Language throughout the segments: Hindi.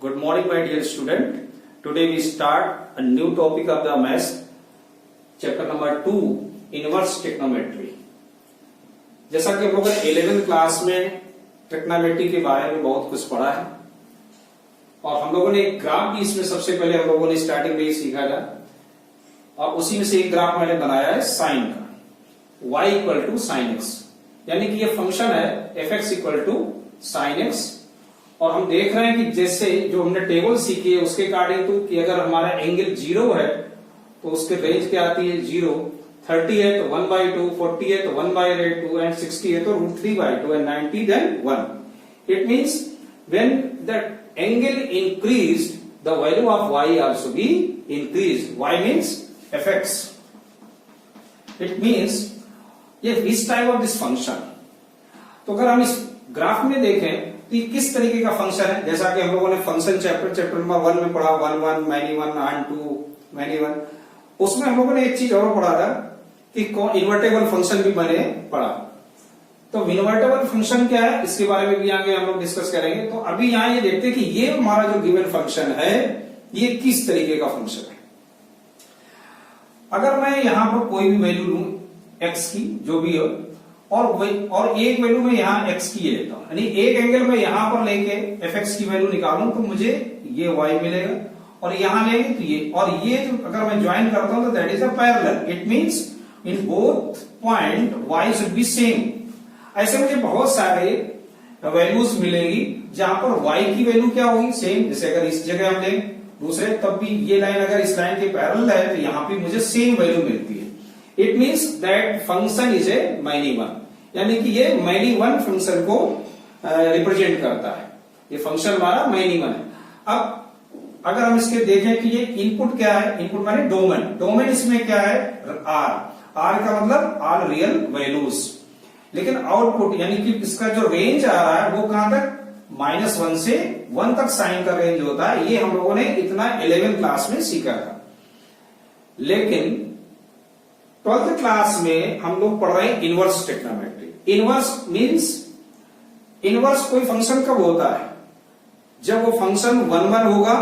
Good morning, my dear student. Today we start a new topic of the math, chapter number 2, inverse trigonometry. जैसा कि हम लोग 11th क्लास में ट्रिग्नोमेट्री के बारे में बहुत कुछ पढ़ा है और हम लोगों ने एक ग्राफ भी इसमें सबसे पहले हम लोगों ने स्टार्टिंग में ही सीखा था और उसी में से एक ग्राफ मैंने बनाया है साइन का, y equal to sine x, यानी कि ये फंक्शन है fx equal to sine x. और हम देख रहे हैं कि जैसे जो हमने टेबल सीखी है उसके अकॉर्डिंग टू कि अगर हमारा एंगल 0 है तो उसके रेंज क्या आती है 0, 30 है तो 1/2, 40 है तो 1/2 एंड 60 है तो √3/2 and 90 then 1। It means when the angle increased the value of y also be increased. y means fx। It means ये which type of this function. तो अगर हम इस ग्राफ में देखें तो ये किस तरीके का फंक्शन है, जैसा कि हम लोगों ने फंक्शन चैप्टर नंबर 1 में पढ़ा, 1 1 मैनी 1 and 2 मैनी 1। उसमें हम लोगों ने एक चीज और पढ़ा था कि इन्वर्टेबल फंक्शन भी बने पढ़ा। तो इन्वर्टेबल फंक्शन क्या है इसके बारे में भी आगे हम लोग डिस्कस करेंगे। तो अभी यहां ये देखते हैं कि ये हमारा जो गिवन फंक्शन है ये किस तरीके का फंक्शन है। अगर मैं यहां पर कोई भी वैल्यू लूं x की जो भी हो और एक वैल्यू में यहां x की लेता हूं, यानी एक एंगल में यहां पर लेके fx की वैल्यू निकालूं तो मुझे ये y मिलेगा और यहां लेंगे तो ये, और ये जो अगर मैं ज्वाइन करता हूं तो that is a parallel. It means in both point y should be same. ऐसे मुझे बहुत सारे वैल्यूज मिलेगी जहां पर y की वैल्यू क्या होगी सेम। जैसे अगर इस जगह हम लें दूसरे तब भी ये लाइन अगर इस लाइन के पैरेलल है तो यहां पे मुझे सेम वैल्यू मिलती है। It means that function is a many one, यानी कि ये मैनी वन फंक्शन को रिप्रेजेंट करता है। ये फंक्शन हमारा मैनी वन है। अब अगर हम इसके देखें कि ये इनपुट क्या है, इनपुट माने डोमेन, डोमेन इसमें क्या है r, r का मतलब आल रियल वैल्यूज। लेकिन आउटपुट यानी कि इसका जो रेंज आ रहा है वो कहां तक -1 से 1 तक साइन का रेंज होता है। ये हम लोगों ने इतना 11th क्लास में सीखा था। लेकिन 12th क्लास में हम लोग पढ़ रहे हैं inverse trigonometry. Inverse means inverse कोई फंक्शन कब होता है जब वो फंक्शन 1 1 होगा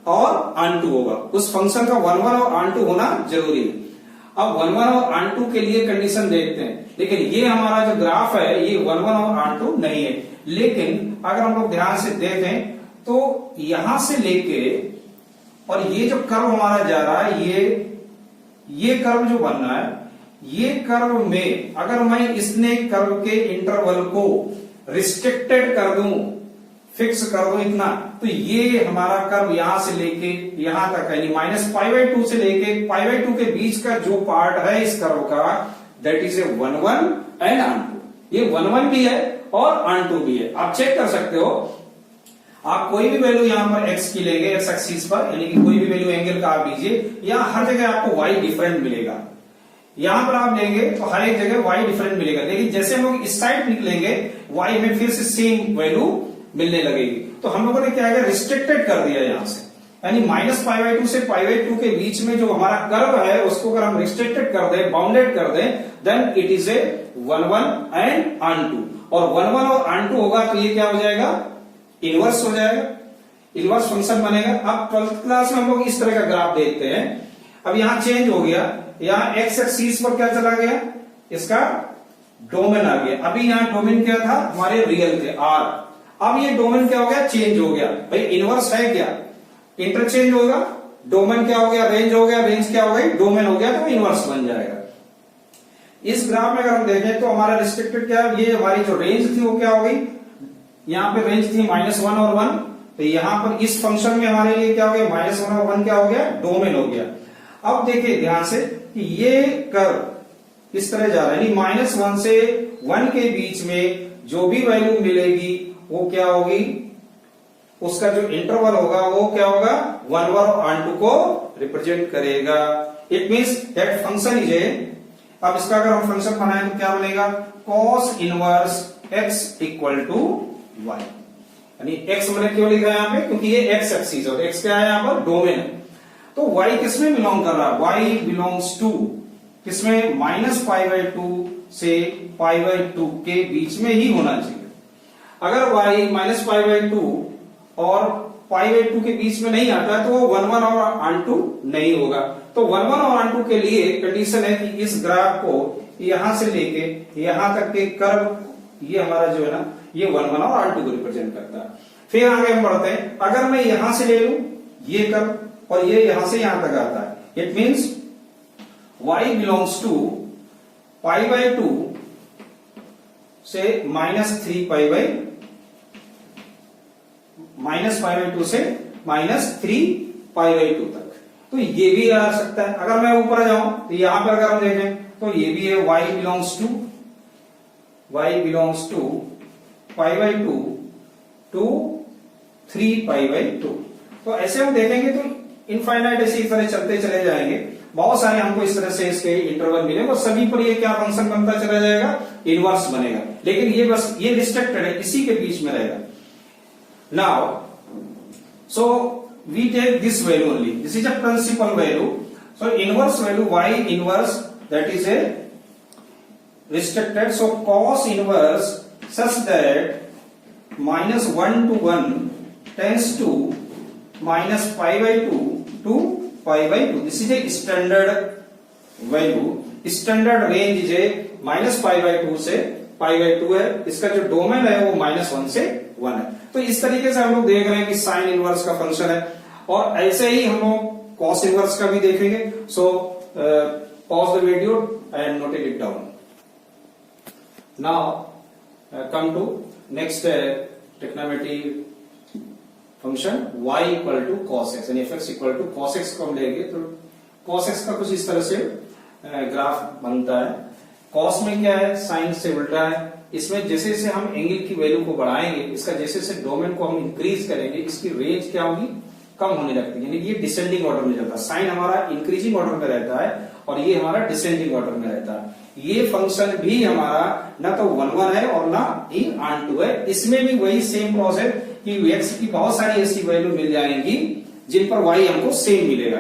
और ऑन टू होगा। उस फंक्शन का 1 1 और ऑन टू होना जरूरी है। अब 1 1 और ऑन टू के लिए कंडीशन देखते हैं, लेकिन ये हमारा जो ग्राफ है ये 1 1 और ऑन टू नहीं है। लेकिन अगर हम लोग ध्यान से देखें तो यहां से लेके और ये जो कर्व हमारा जा रहा है ये कर्व जो बन रहा है, ये कर्व में अगर मैं इसने कर्व के इंटरवल को रिस्ट्रिक्टेड कर दूं, फिक्स कर दूं इतना, तो ये हमारा कर्व यहां से लेके यहां तक यानी -π/2 से लेके π/2 के बीच का जो पार्ट है इस कर्व का that is a 1 1 and onto. ये 1 1 भी है और ऑन टू भी है। आप चेक कर सकते हो, आप कोई भी वैल्यू यहां पर x की लेंगे x एक्सिस पर, यानी कि कोई भी वैल्यू एंगल का आप लीजिए, यहां हर जगह आपको y डिफरेंट मिलेगा। यहां पर आप लेंगे तो हर एक जगह y डिफरेंट मिलेगा। लेकिन जैसे हम लोग इस साइड निकलेंगे y में फिर से सेम वैल्यू मिलने लगेगी। तो हम लोगों ने क्या किया रिस्ट्रिक्टेड कर दिया यहां से, यानी -π/2 से π/2 के बीच में जो हमारा कर्व है उसको अगर हम रिस्ट्रिक्टेड कर दें, बाउंडेड कर दें, then it is a 1 1 and onto. और 1 1 और ऑन टू होगा तो ये क्या हो जाएगा इनवर्स हो जाएगा, इनवर्स फंक्शन बनेगा। अब 12th क्लास में हम लोग इस तरह का ग्राफ देखते हैं। अब यहां चेंज हो गया, यहां x एक्सिस पर क्या चला गया इसका डोमेन आ गया। अभी यहां डोमेन क्या था हमारे रियल थे r, अब ये डोमेन क्या हो गया चेंज हो गया। भाई इनवर्स है क्या, इंटरचेंज होगा, डोमेन क्या हो गया रेंज हो गया, रेंज क्या हो गई डोमेन हो गया, तो इनवर्स बन जाएगा। इस ग्राफ में अगर हम देखें तो हमारा रिस्ट्रिक्टेड क्या है, ये हमारी जो रेंज थी वो क्या हो गई, यहां पे रेंज थी -1 और 1, तो यहां पर इस फंक्शन में हमारे लिए क्या हो गया -1 और 1 क्या हो गया डोमेन हो गया। अब देखिए ध्यान से कि ये कर्व इस तरह जा रहा है, यानी -1 से 1 के बीच में जो भी वैल्यू मिलेगी वो क्या होगी, उसका जो इंटरवल होगा वो क्या होगा 1 1 और ऑन टू को रिप्रेजेंट करेगा। It means that function is a, अब इसका अगर हम फंक्शन बनाएं तो क्या बनेगा cos inverse x equal to y, यानी x मैंने क्यों लिखा है यहां पे क्योंकि ये x एक्सिस और x क्या है यहां पर डोमेन है। तो y किसमें बिलोंग कर रहा है, y बिलोंग्स टू किसमें -π/2 से π/2 के बीच में ही होना चाहिए। अगर y -π/2 और पाई बाई 2 के बीच में नहीं आता है तो वो 1 1 और ऑन टू नहीं होगा। तो 1 1 और ऑन टू के लिए कंडीशन है कि इस ग्राफ को यहां से लेके यहां तक के कर्व ये हमारा जो है ना ये 1 1 और ऑन टू को रिप्रेजेंट करता है। फिर आगे हम बढ़ते हैं, अगर मैं यहां से ले लूं ये कर्व और ये यहां से यहां तक आता है, it means y belongs to pi by 2 से -3 पाई बाई -π/2 से -3 π/2 तक। तो ये भी आ सकता है। अगर मैं ऊपर जाऊं तो यहां पर अगर हम देखें तो ये भी है y बिलोंग्स टू π/2 टू 3 π/2। तो ऐसे हम देखेंगे तो इनफाइनाइट ऐसे इस तरह चलते चले जाएंगे, बहुत सारे हमको इस तरह से इसके इंटरवल मिलेंगे और सभी पर ये क्या फंक्शन बनता चला जाएगा, इनवर्स बनेगा। लेकिन ये बस ये रिस्ट्रिक्टेड है, इसी के बीच में रहेगा। Now, so we take this value only. This is a principal value. So inverse value y inverse, that is a restricted. So cos inverse such that -1 to 1 tends to -π/2 to π/2. This is a standard value. Standard range is a -π/2 से π/2 है। इसका जो डोमेन है वो -1 से 1 है। तो इस तरीके से हम लोग देख रहे हैं कि साइन इनवर्स का फंक्शन है, और ऐसे ही हम लोग कॉस इनवर्स का भी देखेंगे। So pause the video and note it down. Now come to next trigonometry function y equal to cos x यानी fx equal to cos x को हम लेंगे तो cos x का कुछ इस तरह से ग्राफ बनता है। cos में क्या है, साइन से उल्टा है। इसमें जैसे जैसे हम एंगल की वैल्यू को बढ़ाएंगे, इसका जैसे जैसे डोमेन को हम इंक्रीज करेंगे, इसकी रेंज क्या होगी, कम होने लगती है, यानी ये डिसेंडिंग ऑर्डर में जाता है। साइन हमारा इंक्रीजिंग ऑर्डर में रहता है और ये हमारा डिसेंडिंग ऑर्डर में रहता है। ये फंक्शन भी हमारा ना तो 1 1 है और ना ही ऑन टू है। इसमें भी वही सेम प्रोसेस कि x की बहुत सारी ऐसी वैल्यू मिल जाएंगी जिन पर y हमको सेम मिलेगा।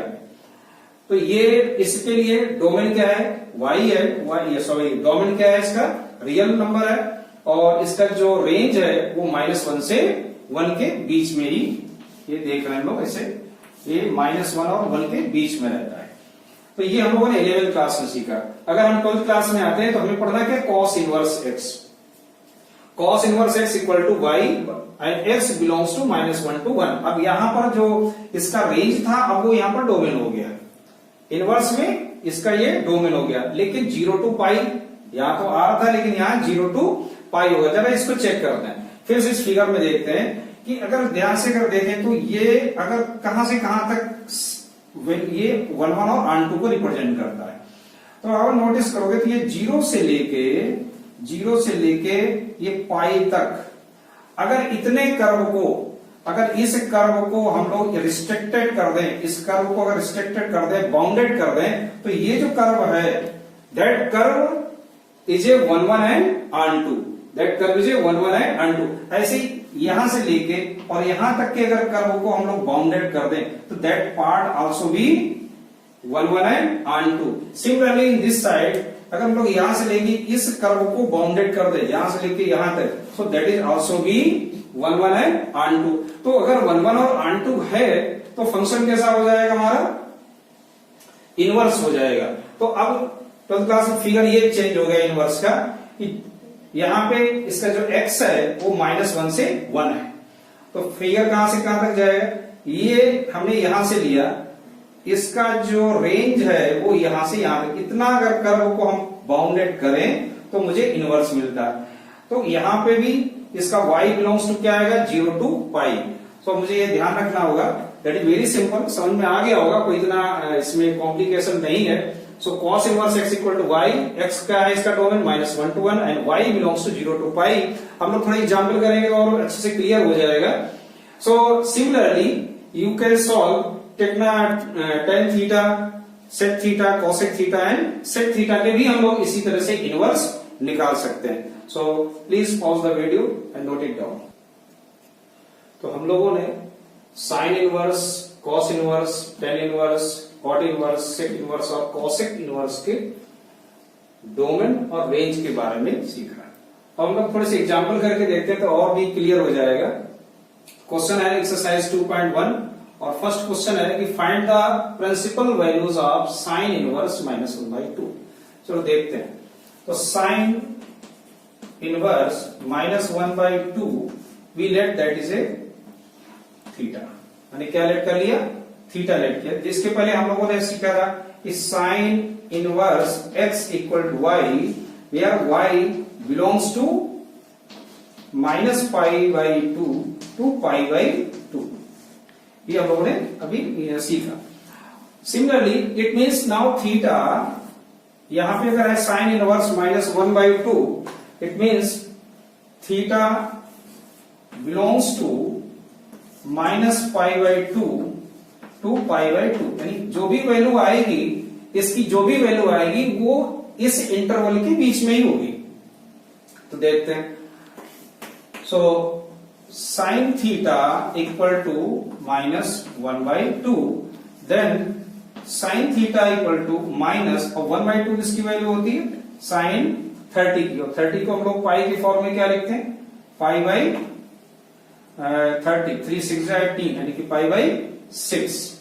तो ये इसके लिए डोमेन क्या है, y है, सॉरी डोमेन क्या है, इसका रियल नंबर है, और इसका जो रेंज है वो -1 से 1 के बीच में ही, ये देख रहे हैं लोग ऐसे, ये -1 और 1 के बीच में रहता है। तो ये हम लोगों ने 11th क्लास में सीखा। अगर हम 12th क्लास में आते हैं तो हमें पढ़ना क्या, cos inverse x। cos inverse x equal to y and x belongs to -1 to 1। अब यहां पर जो इसका रेंज था अब वो यहां पर डोमेन हो गया, इनवर्स में इसका ये डोमेन हो गया। लेकिन 0 to पाई यहां तो r था, लेकिन यहां 0 to पाई होगा। जरा इसको चेक करते हैं, फिर से इस फिगर में देखते हैं कि अगर ध्यान से अगर देखें तो ये अगर कहां से कहां तक ये 1 1 और ऑन टू को रिप्रेजेंट करता है। तो अगर नोटिस करोगे तो ये 0 से लेके ये पाई तक, अगर इतने कर्व को, अगर इस कर्व को हम लोग रिस्ट्रिक्टेड कर दें, इस कर्व को अगर रिस्ट्रिक्टेड कर दें, बाउंडेड कर दें, तो ये जो कर्व है that curve is a 1 1 and onto, that curve is a 1 1 and onto. ऐसे यहां से लेके और यहां तक के अगर कर्व को हम लोग बाउंडेड कर दें तो that part also be 1 1 and onto. Similarly in this side अगर हम लोग यहां से लेके इस कर्व को बाउंडेड कर दे, यहां से लेके यहां तक, so that is also be 1 1 and onto. तो अगर 1 1 और ऑन टू है तो फंक्शन कैसा हो जाएगा, हमारा इनवर्स हो जाएगा। तो अब 12th क्लास में फिगर ये चेंज हो गया इनवर्स का, कि यहां पे इसका जो x है वो -1 से 1 है। तो फिगर कहां से कहां तक जाएगा, ये हमने यहां से लिया, इसका जो रेंज है वो यहां से यहां तक, इतना अगर कर्व को हम बाउंडेड करें तो मुझे इनवर्स मिलता है। तो यहां पे भी इसका y बिलोंग्स टू क्या आएगा, 0 to पाई। तो मुझे ये ध्यान रखना होगा, दैट इज वेरी सिंपल, समझ में आ गया होगा, कोई इतना इसमें कॉम्प्लिकेशन नहीं है। So cos inverse x equal to y, x का है इसका domain -1 to 1 and y belongs to 0 to pi. हम लोग थोड़ा एग्जाम्पल करेंगे और अच्छे से क्लियर हो जाएगा। So similarly you can solve tan theta, sec theta, cosec theta and sec theta के भी हम लोग इसी तरह से इनवर्स निकाल सकते हैं। So please pause the video and note it down. तो हम लोगों ने sine inverse, cos inverse, tan inverse, cot inverse, sec inverse और कॉसेक इनवर्स के डोमेन और रेंज के बारे में सीखा। अब हम लोग थोड़े से एग्जाम्पल करके देखते हैं तो और भी क्लियर हो जाएगा। क्वेश्चन है एक्सरसाइज 2.1 और फर्स्ट क्वेश्चन है कि find the principal values of sine inverse -1/2। चलो देखते हैं। तो sine inverse -1/2 we let that is a theta, मैंने क्या लेट कर लिया, थीटा लेट किया। जिसके पहले हम लोगों ने सीखा था कि sine inverse x equal to y, where y belongs to -π/2 to π/2, ये हम लोगों ने अभी सीखा। Similarly it means now theta, यहां पे अगर है sine inverse -1/2, it means theta belongs to -π/2 to π/2, यानी जो भी वैल्यू आएगी, इसकी जो भी वैल्यू आएगी वो इस इंटरवल के बीच में ही होगी। तो देखते हैं। So sine theta equal to -1/2, then sine theta equal to minus, और 1/2 किसकी वैल्यू होती है, साइन 30 की, और 30 को हम लोग पाई के फॉर्म में क्या लिखते हैं, π/30, 3 6 18, यानी कि π/6।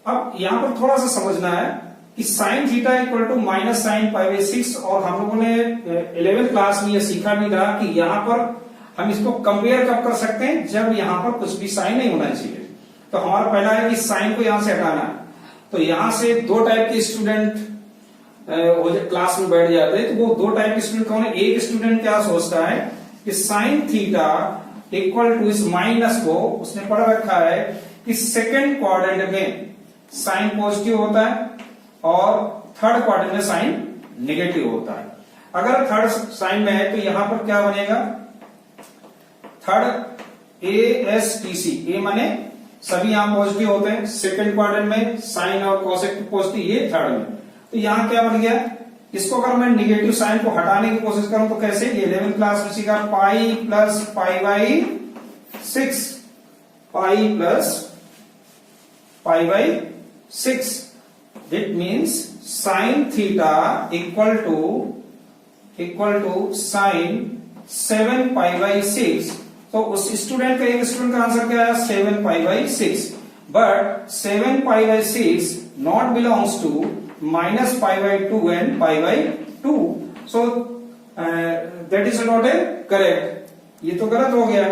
अब यहां पर थोड़ा सा समझना है कि sine theta equal to minus sine π/6, और हम लोगों ने 11th क्लास में यह सीखा भी था कि यहां पर हम इसको कंपेयर कब कर सकते हैं, जब यहां पर कुछ भी साइन नहीं होना चाहिए। तो हमारा पहला है कि साइन को यहां से हटाना है। तो यहां से दो टाइप के स्टूडेंट क्लास में बैठ जाते हैं। तो वो दो टाइप के स्टूडेंट कौन है, एक स्टूडेंट क्या सोचता है कि साइन थीटा इक्वल टू इस माइनस को उसने पढ़ रखा है कि सेकेंड क्वाड्रेंट में साइन पॉजिटिव होता है और थर्ड क्वाड्रेंट में साइन नेगेटिव होता है। अगर थर्ड साइन में है तो यहां पर क्या बनेगा, थर्ड ASTC, ए माने सभी यहां पॉजिटिव होते हैं, सेकेंड क्वाड्रेंट में साइन और कॉसेक पॉजिटिव, ये थर्ड में। तो यहां क्या बन गया, इसको अगर मैं नेगेटिव साइन को हटाने की कोशिश करूं तो कैसे, ये 11th क्लास में सीखा, pi plus π/6, pi plus π/6, it means sine theta equal to sine 7π/6। तो उस स्टूडेंट का, एक स्टूडेंट का आंसर क्या है, 7π/6, but 7π/6 not belongs to -π/2 and π/2, so that is not a correct, ये तो गलत हो गया।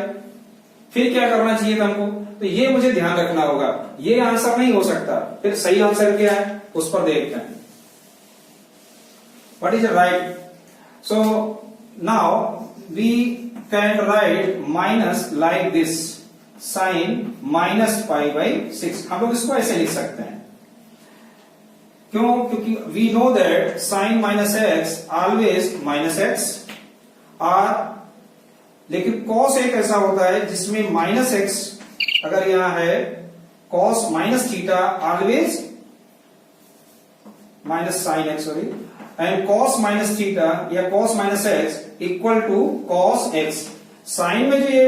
फिर क्या करना चाहिए था हमको, तो ये मुझे ध्यान रखना होगा, ये आंसर नहीं हो सकता। फिर सही आंसर क्या है उस पर देखते हैं, what is right. So now we can write minus like this, sine -π/6, हम लोग इसको ऐसे लिख सकते हैं। क्यों, क्योंकि we know that sine -x always -x, और लेकिन cos एक ऐसा होता है जिसमें -x अगर यहां है, cos minus theta always minus sine x, sorry, and cos minus theta या cos -x equal to cos x। Sine में जो ये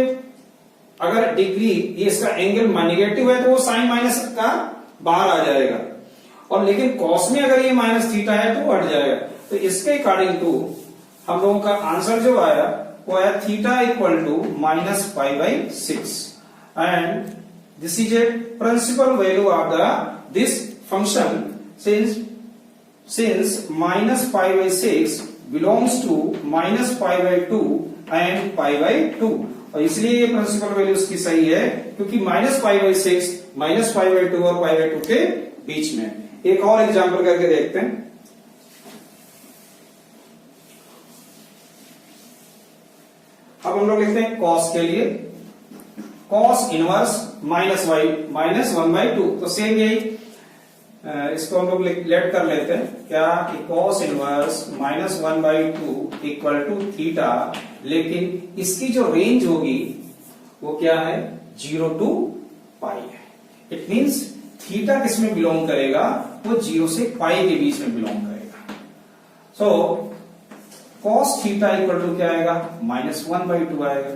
अगर डिग्री, ये इसका एंगल नेगेटिव है तो वो साइन माइनस का बाहर आ जाएगा, और लेकिन cos में अगर ये माइनस थीटा है तो हट जाएगा। तो इसके अकॉर्डिंग टू हम लोगों का आंसर जो आया वो है theta equal to -π/6, and this is a principal value of the this function since -π/6 belongs to -π/2 and π/2, और इसलिए ये प्रिंसिपल वैल्यू उसकी सही है क्योंकि -π/6 -π/2 और π/2 के बीच में। एक और एग्जांपल करके देखते हैं। अब हम लोग लिखते हैं cos के लिए, cos इनवर्स -1/2, तो सेम यही, इसको हम लोग लेट कर लेते हैं क्या कि cos inverse -1/2 equal to theta, लेकिन इसकी जो रेंज होगी वो क्या है, 0 to π है। इट मींस थीटा किसमें बिलोंग करेगा, वो 0 से π के बीच में बिलोंग करेगा। सो cos थीटा इक्वल टू क्या आएगा, -1/2 आएगा,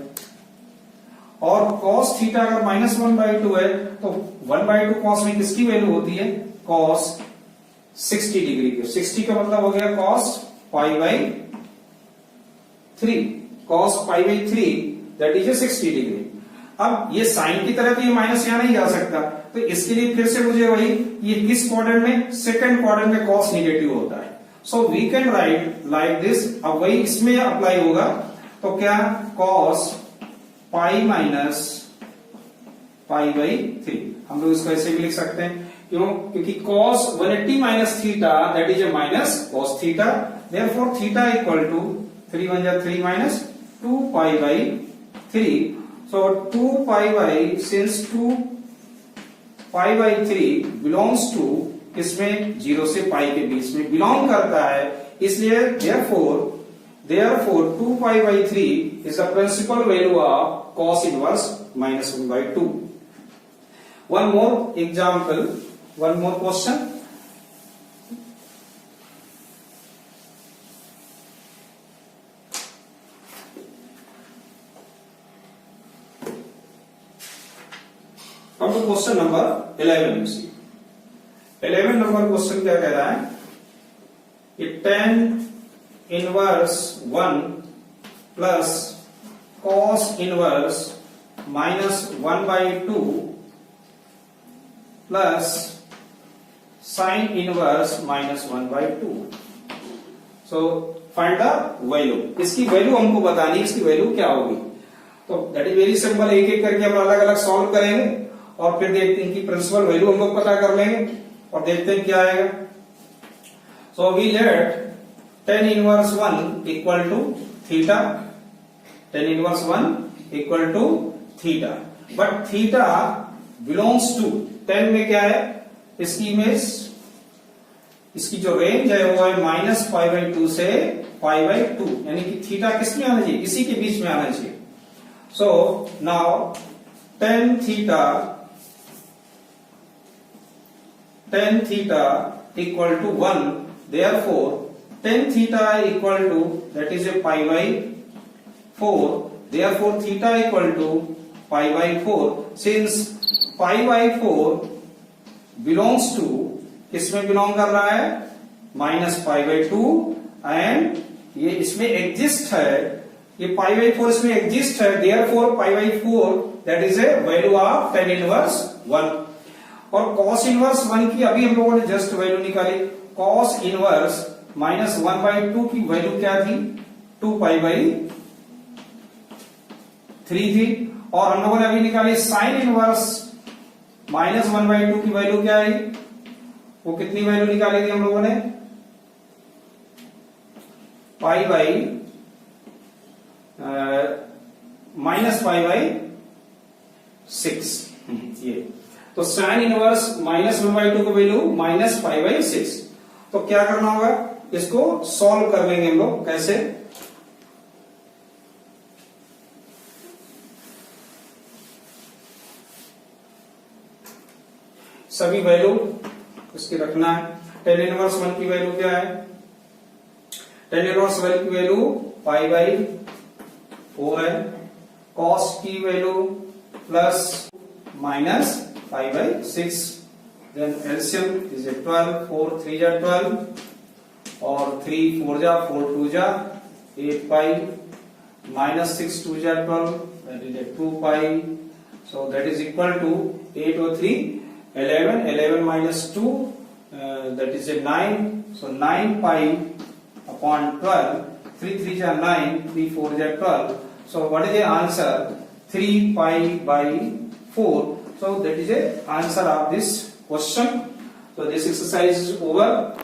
और cos थीटा अगर -1/2 है तो 1/2 cos में किसकी वैल्यू होती है, cos 60 डिग्री की। 60 का मतलब हो गया cos π/3, cos π/3 that is 60 degree. अब ये साइन की तरह तो ये माइनस यहां नहीं जा सकता, तो इसके लिए फिर से मुझे वही, ये किस क्वाड्रेंट में, सेकंड क्वाड्रेंट में कॉस नेगेटिव होता है। So we can write like this. अब वही इसमें अप्लाई होगा, तो क्या, cos pi minus pi by 3, हम लोग इसको ऐसे भी लिख सकते हैं। क्यों? क्योंकि cos 180 minus theta that is a minus cos theta, therefore theta equal to 3 1 जा 3 minus 2 pi by 3। So 2 pi by, since 2 pi by 3 belongs to, इसमें 0 से पाई के बीच में बिलोंग करता है, इसलिए therefore 2 pi by 3 is the principal value of cos inverse minus 1 by 2. One more example, one more question. Come to question number 11. You see, 11 number question क्या कह रहा है? ये tan inverse 1 plus cos inverse minus 1 by 2 plus sin inverse minus 1 by 2. So find the value. इसकी वैल्यू हमको बतानी है, इसकी वैल्यू क्या होगी। तो दैट इज वेरी सिंपल, एक एक करके हम अलग अलग सॉल्व करेंगे और फिर देखते हैं कि प्रिंसिपल वैल्यू हम लोग पता कर लेंगे और देखते हैं क्या आएगा। So we let tan inverse 1 equal to theta, tan inverse 1 equal to theta, but theta belongs to, 10 में क्या है, इसकी इमेज, इसकी जो रेंज है वो है माइनस पाई बाई 2 से पाई बाई 2, यानी कि थीटा किस में आना चाहिए, इसी के बीच में आना चाहिए। So now tan theta equal to 1, therefore tan theta equal to, that is a pi by 4, therefore theta equal to pi by 4, since pi by 4 belongs to, किसमें बिलोंग कर रहा है, माइनस पाई बाई 2, एंड ये इसमें एग्जिस्ट है, ये पाई बाई 4 इसमें एग्जिस्ट है, therefore pi by 4 that is a value of tan inverse 1। और cos inverse 1 की अभी हम लोगों ने जस्ट वैल्यू निकाली, cos inverse माइनस 1 बाई 2 की वैल्यू क्या थी, 2 पाई बाई 3 थी, और हम लोगों ने अभी निकाली साइन इनवर्स माइनस 1 बाई 2 की वैल्यू क्या आई, वो कितनी वैल्यू निकाली थी हम लोगों ने, pi by minus pi by 6। ये तो साइन इनवर्स माइनस 1 बाई 2 की वैल्यू माइनस पाई बाई 6। तो क्या करना होगा, इसको सॉल्व कर लेंगे हम लोग, कैसे, सभी वैल्यू इसकी रखना है। tan इनवर्स 1 की वैल्यू क्या है, tan इनवर्स 1 की वैल्यू पाई बाई 4 है, cos की value plus minus pi by 6, then LCM is 12, 4 3 जा 12, और 3 4 जा 4 2 जा 8 पाई, माइनस 6 2 जा 12, that is a 2 pi, so that is equal to 8 or 3 11, 11 minus 2 that is a 9, so 9 pi upon 12, 3 3 ja 9, 3 4 ja 12, so what is the answer, 3 pi by 4, so that is a answer of this question. So this exercise is over.